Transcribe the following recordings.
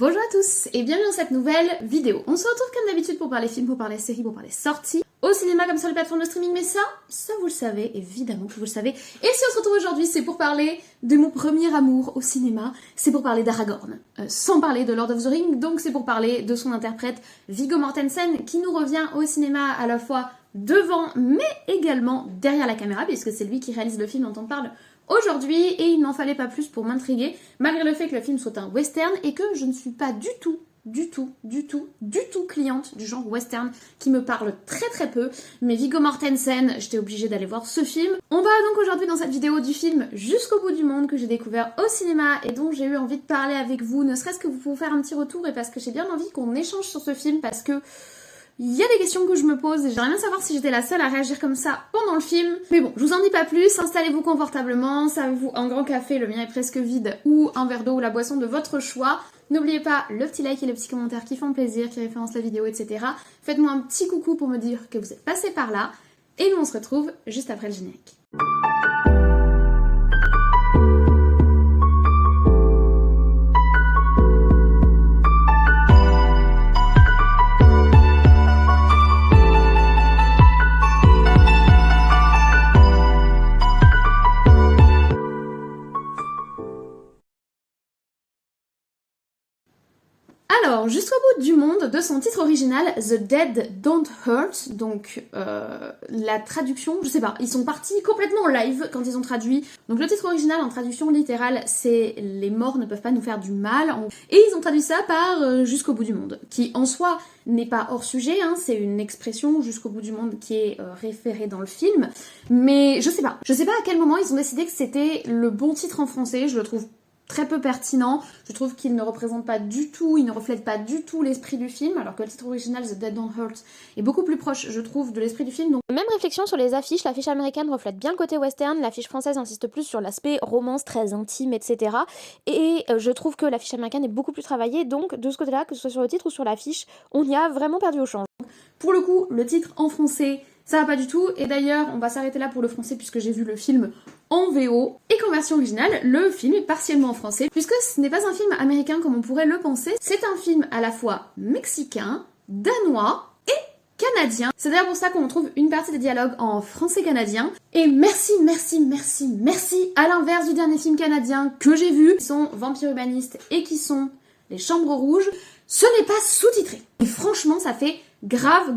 Bonjour à tous et bienvenue dans cette nouvelle vidéo. On se retrouve comme d'habitude pour parler films, pour parler séries, pour parler sorties au cinéma comme sur les plateformes de streaming, mais ça vous le savez, évidemment que vous le savez. Et si on se retrouve aujourd'hui, c'est pour parler de mon premier amour au cinéma, c'est pour parler d'Aragorn. Sans parler de Lord of the Rings, donc c'est pour parler de son interprète Viggo Mortensen qui nous revient au cinéma à la fois devant mais également derrière la caméra puisque c'est lui qui réalise le film dont on parle aujourd'hui et il n'en fallait pas plus pour m'intriguer malgré le fait que le film soit un western et que je ne suis pas du tout cliente du genre western qui me parle très peu, mais Viggo Mortensen, j'étais obligée d'aller voir ce film. On parle donc aujourd'hui dans cette vidéo du film Jusqu'au bout du monde que j'ai découvert au cinéma et dont j'ai eu envie de parler avec vous, ne serait-ce que pour vous faire un petit retour et parce que j'ai bien envie qu'on échange sur ce film parce que il y a des questions que je me pose et j'aimerais bien savoir si j'étais la seule à réagir comme ça pendant le film. Mais bon, je vous en dis pas plus, installez-vous confortablement, servez-vous un grand café, le mien est presque vide, ou un verre d'eau ou la boisson de votre choix. N'oubliez pas le petit like et les petits commentaires qui font plaisir, qui référencent la vidéo, etc. Faites-moi un petit coucou pour me dire que vous êtes passé par là. Et nous on se retrouve juste après le générique. Alors, Jusqu'au bout du monde, de son titre original, The Dead Don't Hurt, donc la traduction, je sais pas, ils sont partis complètement en live quand ils ont traduit. Donc le titre original en traduction littérale, c'est Les morts ne peuvent pas nous faire du mal. Et ils ont traduit ça par Jusqu'au bout du monde, qui en soi n'est pas hors sujet, hein, c'est une expression Jusqu'au bout du monde qui est référée dans le film. Mais je sais pas à quel moment ils ont décidé que c'était le bon titre en français, je le trouve très peu pertinent, je trouve qu'il ne représente pas du tout, il ne reflète pas du tout l'esprit du film, alors que le titre original, The Dead Don't Hurt, est beaucoup plus proche, je trouve, de l'esprit du film. Donc... Même réflexion sur les affiches, l'affiche américaine reflète bien le côté western, l'affiche française insiste plus sur l'aspect romance très intime, etc. Et je trouve que l'affiche américaine est beaucoup plus travaillée, donc de ce côté-là, que ce soit sur le titre ou sur l'affiche, on y a vraiment perdu au change. Pour le coup, le titre en français, ça va pas du tout, et d'ailleurs, on va s'arrêter là pour le français puisque j'ai vu le film en VO, et qu'en version originale, le film est partiellement en français, puisque ce n'est pas un film américain comme on pourrait le penser, c'est un film à la fois mexicain, danois et canadien. C'est d'ailleurs pour ça qu'on trouve une partie des dialogues en français canadien, et merci à l'inverse du dernier film canadien que j'ai vu, qui sont Vampire Urbaniste et qui sont Les Chambres Rouges, ce n'est pas sous-titré. Et franchement, ça fait grave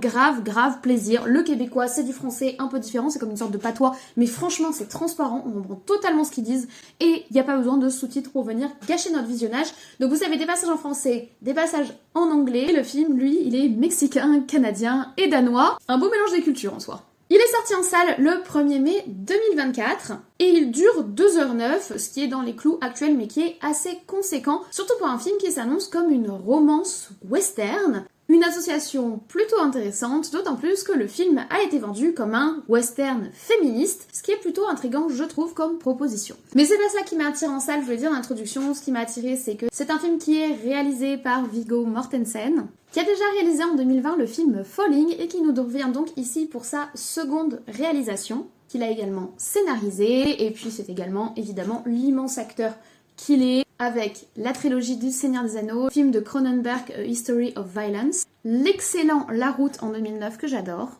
plaisir. Le québécois, c'est du français un peu différent, c'est comme une sorte de patois, mais franchement, c'est transparent, on comprend totalement ce qu'ils disent, et il n'y a pas besoin de sous-titres pour venir gâcher notre visionnage. Donc vous savez, des passages en français, des passages en anglais. Le film, lui, il est mexicain, canadien et danois. Un beau mélange des cultures en soi. Il est sorti en salle le 1er mai 2024 et il dure 2h09, ce qui est dans les clous actuels mais qui est assez conséquent, surtout pour un film qui s'annonce comme une romance western. Une association plutôt intéressante, d'autant plus que le film a été vendu comme un western féministe, ce qui est plutôt intriguant, je trouve, comme proposition. Mais c'est pas ça qui m'a attiré en salle, je voulais dire en introduction, ce qui m'a attiré, c'est que c'est un film qui est réalisé par Viggo Mortensen, qui a déjà réalisé en 2020 le film Falling et qui nous revient donc ici pour sa seconde réalisation, qu'il a également scénarisé, et puis c'est également évidemment l'immense acteur qu'il est, avec la trilogie du Seigneur des Anneaux, film de Cronenberg, A History of Violence, l'excellent La Route en 2009 que j'adore,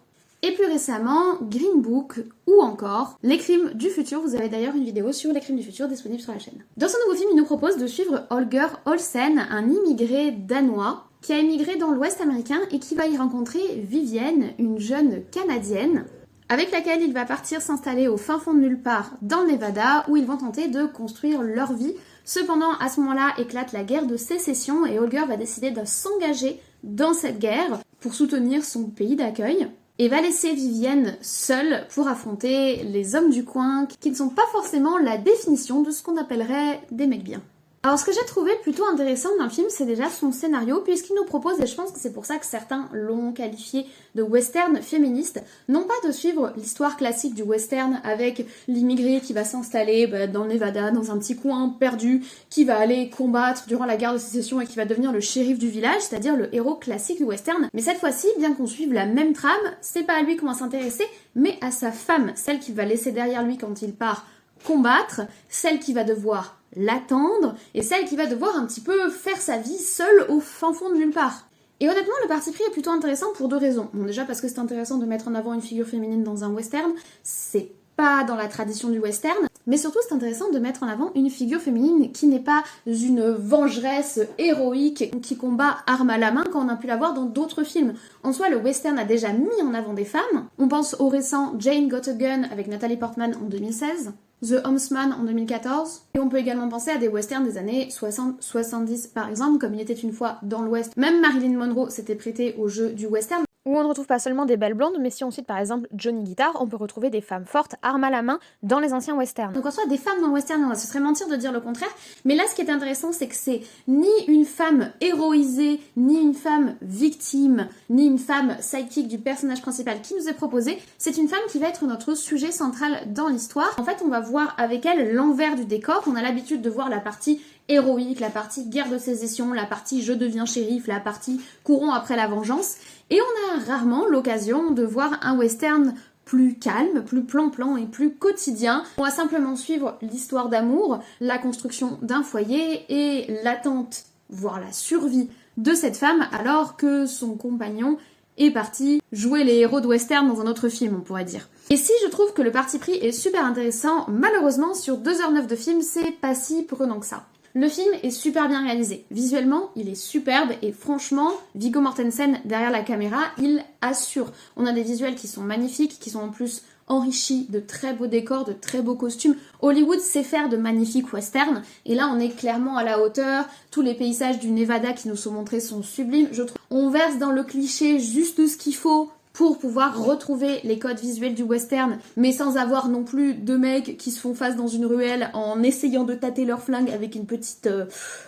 et plus récemment Green Book ou encore Les Crimes du Futur. Vous avez d'ailleurs une vidéo sur Les Crimes du Futur disponible sur la chaîne. Dans ce nouveau film, il nous propose de suivre Holger Olsen, un immigré danois qui a émigré dans l'Ouest américain et qui va y rencontrer Vivienne, une jeune Canadienne, avec laquelle il va partir s'installer au fin fond de nulle part dans le Nevada où ils vont tenter de construire leur vie. Cependant, à ce moment-là, éclate la guerre de sécession et Holger va décider de s'engager dans cette guerre pour soutenir son pays d'accueil et va laisser Vivienne seule pour affronter les hommes du coin qui ne sont pas forcément la définition de ce qu'on appellerait des mecs bien. Alors ce que j'ai trouvé plutôt intéressant dans le film, c'est déjà son scénario, puisqu'il nous propose, et je pense que c'est pour ça que certains l'ont qualifié de western féministe, non pas de suivre l'histoire classique du western avec l'immigré qui va s'installer dans le Nevada, dans un petit coin perdu, qui va aller combattre durant la guerre de sécession et qui va devenir le shérif du village, c'est-à-dire le héros classique du western. Mais cette fois-ci, bien qu'on suive la même trame, c'est pas à lui qu'on va s'intéresser, mais à sa femme, celle qu'il va laisser derrière lui quand il part combattre, celle qui va devoir l'attendre, et celle qui va devoir un petit peu faire sa vie seule au fin fond de nulle part. Et honnêtement, le parti pris est plutôt intéressant pour 2 raisons. Bon, déjà parce que c'est intéressant de mettre en avant une figure féminine dans un western, c'est pas dans la tradition du western, mais surtout c'est intéressant de mettre en avant une figure féminine qui n'est pas une vengeresse héroïque qui combat arme à la main quand on a pu la voir dans d'autres films. En soi, le western a déjà mis en avant des femmes. On pense au récent Jane Got a Gun avec Natalie Portman en 2016, The Homesman en 2014, et on peut également penser à des westerns des années 60-70 par exemple, comme Il était une fois dans l'Ouest. Même Marilyn Monroe s'était prêtée au jeu du western. Où on ne retrouve pas seulement des belles blondes, mais si on cite par exemple Johnny Guitar, on peut retrouver des femmes fortes, armes à la main, dans les anciens westerns. Donc en soi, des femmes dans le western, ce serait mentir de dire le contraire, mais là ce qui est intéressant, c'est que c'est ni une femme héroïsée, ni une femme victime, ni une femme sidekick du personnage principal qui nous est proposée, c'est une femme qui va être notre sujet central dans l'histoire. En fait, on va voir avec elle l'envers du décor. On a l'habitude de voir la partie héroïque, la partie guerre de sécession, la partie je deviens shérif, la partie courons après la vengeance, et on a rarement l'occasion de voir un western plus calme, plus plan-plan et plus quotidien. On va simplement suivre l'histoire d'amour, la construction d'un foyer et l'attente, voire la survie de cette femme alors que son compagnon est parti jouer les héros de western dans un autre film, on pourrait dire. Et si je trouve que le parti pris est super intéressant, malheureusement sur 2h09 de film, c'est pas si prenant que ça. Le film est super bien réalisé. Visuellement, il est superbe et franchement, Viggo Mortensen derrière la caméra, il assure. On a des visuels qui sont magnifiques, qui sont en plus enrichis de très beaux décors, de très beaux costumes. Hollywood sait faire de magnifiques westerns et là on est clairement à la hauteur. Tous les paysages du Nevada qui nous sont montrés sont sublimes. Je trouve on verse dans le cliché juste ce qu'il faut pour pouvoir retrouver les codes visuels du western, mais sans avoir non plus 2 mecs qui se font face dans une ruelle en essayant de tâter leur flingue avec une petite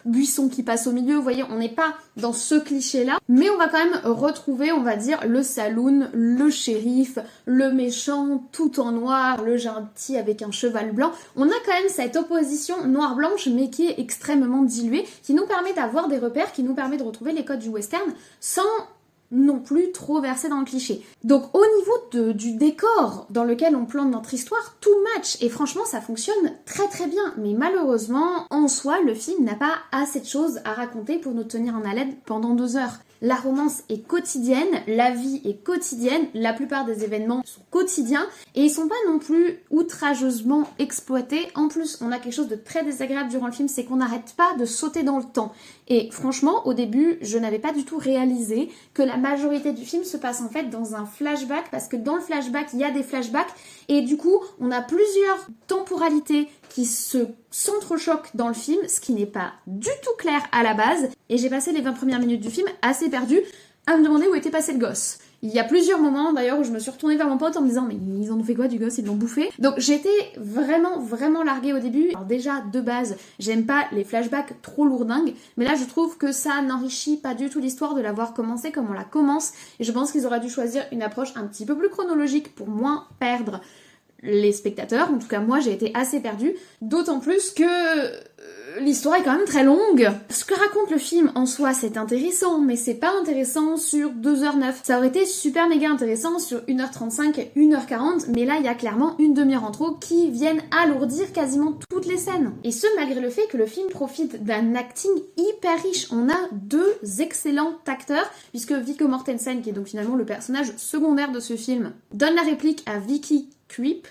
buisson qui passe au milieu. Vous voyez, on n'est pas dans ce cliché-là, mais on va quand même retrouver, on va dire, le saloon, le shérif, le méchant tout en noir, le gentil avec un cheval blanc. On a quand même cette opposition noir-blanche, mais qui est extrêmement diluée, qui nous permet d'avoir des repères, qui nous permet de retrouver les codes du western sans non plus trop versé dans le cliché. Donc au niveau du décor dans lequel on plante notre histoire, tout match et franchement ça fonctionne très très bien, mais malheureusement en soi le film n'a pas assez de choses à raconter pour nous tenir en haleine pendant 2 heures. La romance est quotidienne, la vie est quotidienne, la plupart des événements sont quotidiens et ils sont pas non plus outrageusement exploités. En plus, on a quelque chose de très désagréable durant le film, c'est qu'on n'arrête pas de sauter dans le temps. Et franchement, au début, je n'avais pas du tout réalisé que la majorité du film se passe en fait dans un flashback, parce que dans le flashback, il y a des flashbacks et du coup, on a plusieurs temporalités qui se s'entrechoquent dans le film, ce qui n'est pas du tout clair à la base. Et j'ai passé les 20 premières minutes du film assez perdue à me demander où était passé le gosse. Il y a plusieurs moments d'ailleurs où je me suis retournée vers mon pote en me disant mais ils en ont fait quoi du gosse, ils l'ont bouffé. Donc j'étais vraiment larguée au début. Alors déjà de base j'aime pas les flashbacks trop lourdingues, mais là je trouve que ça n'enrichit pas du tout l'histoire de l'avoir commencé comme on la commence, et je pense qu'ils auraient dû choisir une approche un petit peu plus chronologique pour moins perdre les spectateurs. En tout cas moi j'ai été assez perdue, d'autant plus que l'histoire est quand même très longue. Ce que raconte le film en soi c'est intéressant, mais c'est pas intéressant sur 2h09. Ça aurait été super méga intéressant sur 1h35, 1h40, mais là il y a clairement une demi-heure en trop qui viennent alourdir quasiment toutes les scènes. Et ce malgré le fait que le film profite d'un acting hyper riche. On a 2 excellents acteurs, puisque Viggo Mortensen, qui est donc finalement le personnage secondaire de ce film, donne la réplique à Vicky Krieps,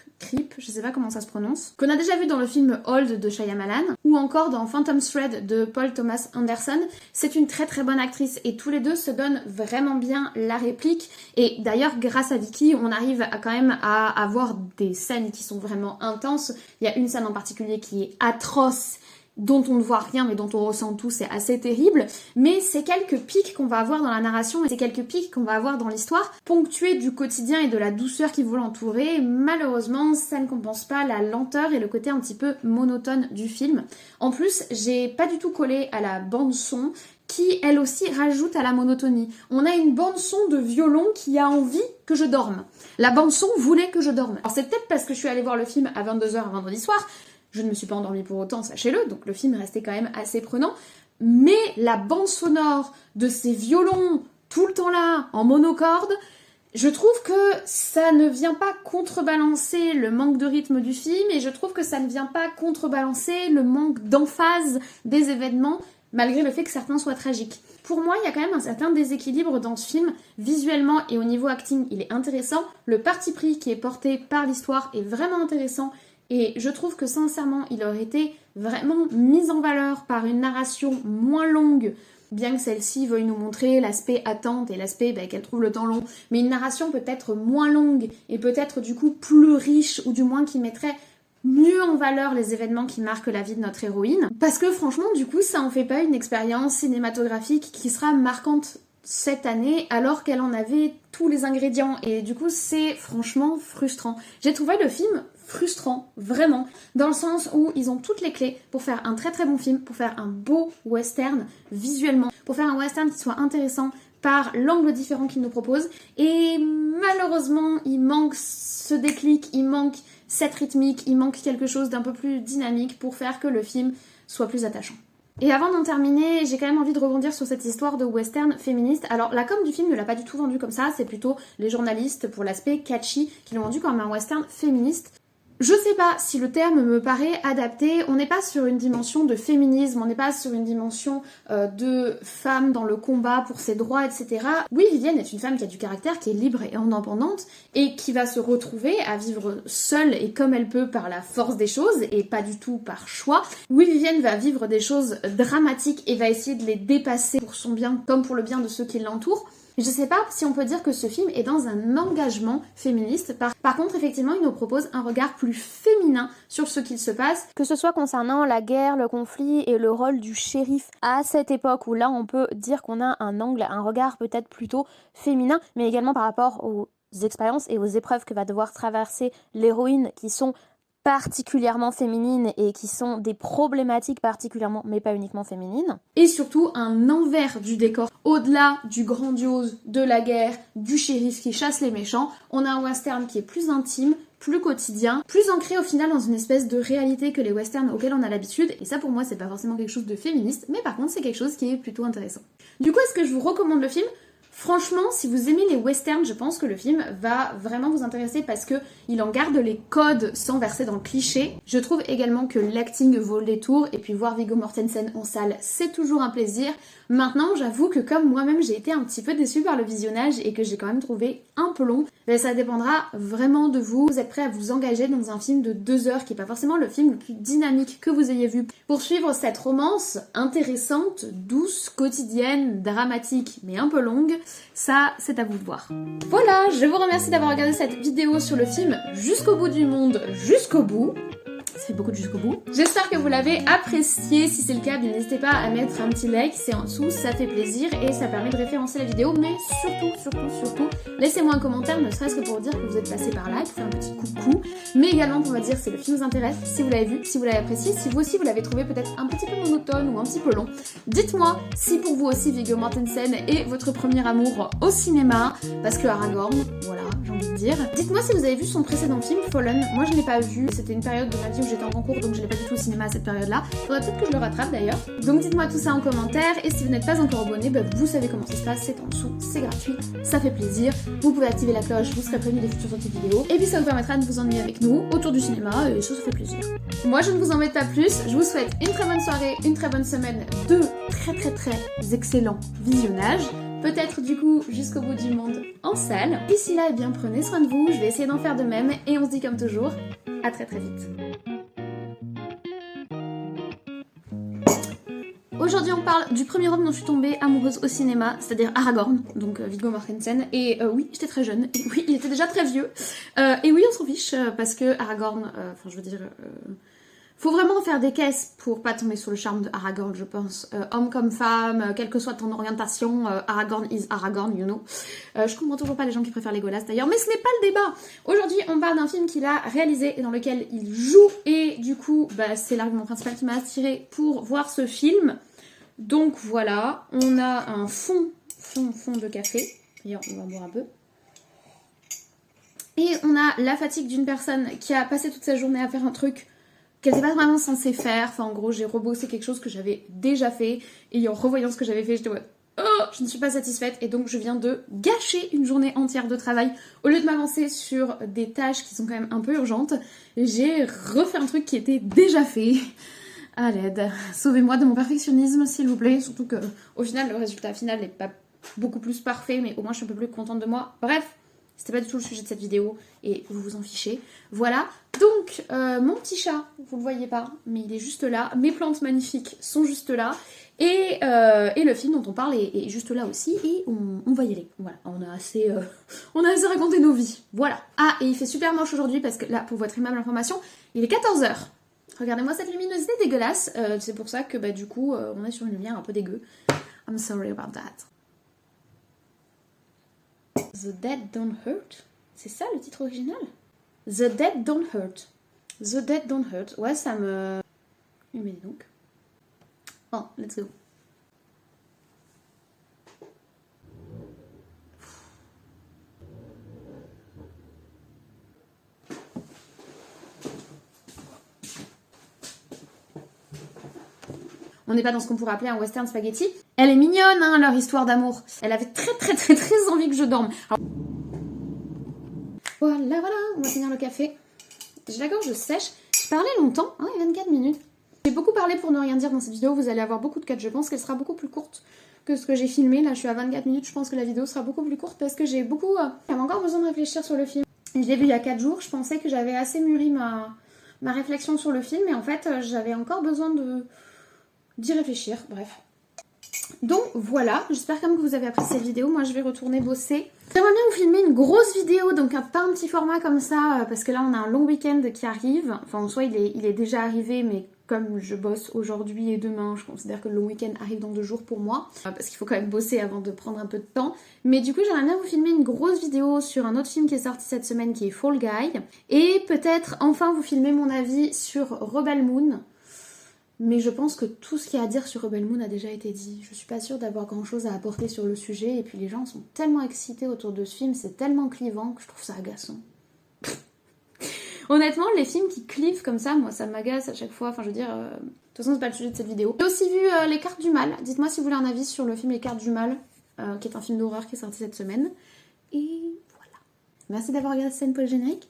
je sais pas comment ça se prononce, qu'on a déjà vu dans le film Old de Shyamalan, ou encore dans Phantom Thread de Paul Thomas Anderson. C'est une très bonne actrice et tous les deux se donnent vraiment bien la réplique. Et d'ailleurs, grâce à Vicky, on arrive quand même à avoir des scènes qui sont vraiment intenses. Il y a une scène en particulier qui est atroce, dont on ne voit rien mais dont on ressent tout, c'est assez terrible, mais c'est quelques pics qu'on va avoir dans la narration et c'est quelques pics qu'on va avoir dans l'histoire, ponctués du quotidien et de la douceur qui vous l'entourer. Malheureusement, ça ne compense pas la lenteur et le côté un petit peu monotone du film. En plus, j'ai pas du tout collé à la bande son, qui elle aussi rajoute à la monotonie. On a une bande son de violon qui a envie que je dorme. La bande son voulait que je dorme. Alors c'est peut-être parce que je suis allée voir le film à 22h un vendredi soir. Je ne me suis pas endormie pour autant, sachez-le, donc le film restait quand même assez prenant. Mais la bande sonore de ces violons tout le temps là, en monocorde, Je trouve que ça ne vient pas contrebalancer le manque de rythme du film et je trouve que ça ne vient pas contrebalancer le manque d'emphase des événements malgré le fait que certains soient tragiques. Pour moi, il y a quand même un certain déséquilibre dans ce film. Visuellement et au niveau acting, il est intéressant. Le parti pris qui est porté par l'histoire est vraiment intéressant. Et je trouve que sincèrement, il aurait été vraiment mis en valeur par une narration moins longue, bien que celle-ci veuille nous montrer l'aspect attente et l'aspect qu'elle trouve le temps long, mais une narration peut-être moins longue et peut-être du coup plus riche, ou du moins qui mettrait mieux en valeur les événements qui marquent la vie de notre héroïne. Parce que franchement, du coup, ça en fait pas une expérience cinématographique qui sera marquante cette année alors qu'elle en avait tous les ingrédients. Et du coup, c'est franchement frustrant. J'ai trouvé le film frustrant, vraiment, dans le sens où ils ont toutes les clés pour faire un très très bon film, pour faire un beau western visuellement, pour faire un western qui soit intéressant par l'angle différent qu'ils nous proposent. Et malheureusement, il manque ce déclic, il manque cette rythmique, il manque quelque chose d'un peu plus dynamique pour faire que le film soit plus attachant. Et avant d'en terminer, j'ai quand même envie de rebondir sur cette histoire de western féministe. Alors la com du film ne l'a pas du tout vendu comme ça, c'est plutôt les journalistes pour l'aspect catchy qui l'ont vendu comme un western féministe. Je sais pas si le terme me paraît adapté, on n'est pas sur une dimension de féminisme, on n'est pas sur une dimension de femme dans le combat pour ses droits, etc. Oui, Vivienne est une femme qui a du caractère, qui est libre et indépendante, et qui va se retrouver à vivre seule et comme elle peut par la force des choses, et pas du tout par choix. Oui, Vivienne va vivre des choses dramatiques et va essayer de les dépasser pour son bien comme pour le bien de ceux qui l'entourent. Je sais pas si on peut dire que ce film est dans un engagement féministe. Par contre, effectivement, il nous propose un regard plus féminin sur ce qu'il se passe. Que ce soit concernant la guerre, le conflit et le rôle du shérif à cette époque où là on peut dire qu'on a un regard peut-être plutôt féminin, mais également par rapport aux expériences et aux épreuves que va devoir traverser l'héroïne qui sont particulièrement féminines et qui sont des problématiques particulièrement, mais pas uniquement féminines. Et surtout un envers du décor. Au-delà du grandiose, de la guerre, du shérif qui chasse les méchants, on a un western qui est plus intime, plus quotidien, plus ancré au final dans une espèce de réalité que les westerns auxquels on a l'habitude. Et ça pour moi c'est pas forcément quelque chose de féministe, mais par contre c'est quelque chose qui est plutôt intéressant. Du coup, est-ce que je vous recommande le film ? Franchement, si vous aimez les westerns, je pense que le film va vraiment vous intéresser parce que il en garde les codes sans verser dans le cliché. Je trouve également que l'acting vaut le détour et puis voir Viggo Mortensen en salle, c'est toujours un plaisir. Maintenant, j'avoue que comme moi-même j'ai été un petit peu déçue par le visionnage et que j'ai quand même trouvé un peu long, mais ça dépendra vraiment de vous. Vous êtes prêts à vous engager dans un film de 2 heures qui est pas forcément le film le plus dynamique que vous ayez vu pour suivre cette romance intéressante, douce, quotidienne, dramatique mais un peu longue. Ça, c'est à vous de voir. Voilà, je vous remercie d'avoir regardé cette vidéo sur le film Jusqu'au bout du monde, jusqu'au bout. Ça fait beaucoup de jusqu'au bout. J'espère que vous l'avez apprécié. Si c'est le cas, bien n'hésitez pas à mettre un petit like, c'est en dessous, ça fait plaisir et ça permet de référencer la vidéo. Mais surtout, laissez-moi un commentaire, ne serait-ce que pour dire que vous êtes passé par là, pour faire un petit coucou. Mais également pour me dire si le film vous intéresse, si vous l'avez vu, si vous l'avez apprécié, si vous aussi vous l'avez trouvé peut-être un petit peu monotone ou un petit peu long. Dites-moi si pour vous aussi Viggo Mortensen est votre premier amour au cinéma, parce que Aragorn, voilà, j'ai envie de dire. Dites-moi si vous avez vu son précédent film, Fallen. Moi je l'ai pas vu, c'était une période de ma vie où j'étais en concours, donc je l'ai pas du tout au cinéma à cette période-là. Faudrait peut-être que je le rattrape d'ailleurs. Donc dites-moi tout ça en commentaire, et si vous n'êtes pas encore abonné, vous savez comment ça se passe, c'est en dessous, c'est gratuit, ça fait plaisir. Vous pouvez activer la cloche, vous serez prévenu des futures sorties vidéos, et puis ça vous permettra de vous ennuyer avec nous autour du cinéma, et ça fait plaisir. Moi je ne vous embête pas plus, je vous souhaite une très bonne soirée, une très bonne semaine, de très excellents visionnages. Peut-être du coup jusqu'au bout du monde en salle. D'ici là, eh bien prenez soin de vous, je vais essayer d'en faire de même, et on se dit comme toujours, à très vite. Aujourd'hui on parle du premier homme dont je suis tombée amoureuse au cinéma, c'est-à-dire Aragorn, donc Viggo Mortensen, et oui, j'étais très jeune, et oui, il était déjà très vieux, et oui, on s'en fiche, parce que Aragorn, faut vraiment faire des caisses pour pas tomber sur le charme de Aragorn, je pense. Homme comme femme, quelle que soit ton orientation, Aragorn is Aragorn, you know. Je comprends toujours pas les gens qui préfèrent Legolas d'ailleurs, mais ce n'est pas le débat. Aujourd'hui, on parle d'un film qu'il a réalisé et dans lequel il joue, et du coup, c'est l'argument principal qui m'a attirée pour voir ce film. Donc voilà, on a un fond de café. D'ailleurs, on va en boire un peu. Et on a la fatigue d'une personne qui a passé toute sa journée à faire un truc qu'elle n'était pas vraiment censée faire. Enfin, en gros, j'ai rebossé quelque chose que j'avais déjà fait. Et en revoyant ce que j'avais fait, j'étais je ne suis pas satisfaite et donc je viens de gâcher une journée entière de travail. Au lieu de m'avancer sur des tâches qui sont quand même un peu urgentes, j'ai refait un truc qui était déjà fait. À l'aide. Sauvez-moi de mon perfectionnisme, s'il vous plaît. Surtout que, au final, le résultat final n'est pas beaucoup plus parfait, mais au moins je suis un peu plus contente de moi. Bref, c'était pas du tout le sujet de cette vidéo et vous vous en fichez. Voilà. Donc, mon petit chat, vous le voyez pas, mais il est juste là. Mes plantes magnifiques sont juste là. Et le film dont on parle est juste là aussi. Et on va y aller. Voilà, on a assez raconté nos vies. Voilà. Ah, et il fait super moche aujourd'hui parce que là, pour votre aimable information, il est 14h. Regardez-moi cette luminosité dégueulasse. C'est pour ça que du coup, on est sur une lumière un peu dégueu. I'm sorry about that. The Dead Don't Hurt. C'est ça le titre original? The Dead Don't Hurt. The Dead Don't Hurt. Ouais, ça me... Mais dis donc. Oh, let's go. On n'est pas dans ce qu'on pourrait appeler un western spaghetti. Elle est mignonne, hein, leur histoire d'amour. Elle avait très envie que je dorme. Alors... Voilà, on va finir le café. J'ai la gorge sèche. J'ai parlé longtemps, hein, 24 minutes. J'ai beaucoup parlé pour ne rien dire dans cette vidéo. Vous allez avoir beaucoup de cuts. Je pense qu'elle sera beaucoup plus courte que ce que j'ai filmé. Là, je suis à 24 minutes. Je pense que la vidéo sera beaucoup plus courte parce que j'ai beaucoup... J'avais encore besoin de réfléchir sur le film. Je l'ai vu il y a 4 jours. Je pensais que j'avais assez mûri ma réflexion sur le film. Et en fait, j'avais encore besoin d'y réfléchir, bref. Donc voilà, j'espère quand même que vous avez apprécié cette vidéo. Moi je vais retourner bosser. J'aimerais bien vous filmer une grosse vidéo, donc pas un petit format comme ça, parce que là on a un long week-end qui arrive. Enfin en soi il est déjà arrivé, mais comme je bosse aujourd'hui et demain, je considère que le long week-end arrive dans 2 jours pour moi. Parce qu'il faut quand même bosser avant de prendre un peu de temps. Mais du coup j'aimerais bien vous filmer une grosse vidéo sur un autre film qui est sorti cette semaine qui est Fall Guy. Et peut-être enfin vous filmer mon avis sur Rebel Moon. Mais je pense que tout ce qu'il y a à dire sur Rebel Moon a déjà été dit. Je suis pas sûre d'avoir grand chose à apporter sur le sujet. Et puis les gens sont tellement excités autour de ce film, c'est tellement clivant que je trouve ça agaçant. Honnêtement, les films qui clivent comme ça, moi ça m'agace à chaque fois. Enfin je veux dire, de toute façon c'est pas le sujet de cette vidéo. J'ai aussi vu Les Cartes du Mal. Dites-moi si vous voulez un avis sur le film Les Cartes du Mal, qui est un film d'horreur qui est sorti cette semaine. Et voilà. Merci d'avoir regardé cette scène pour le générique.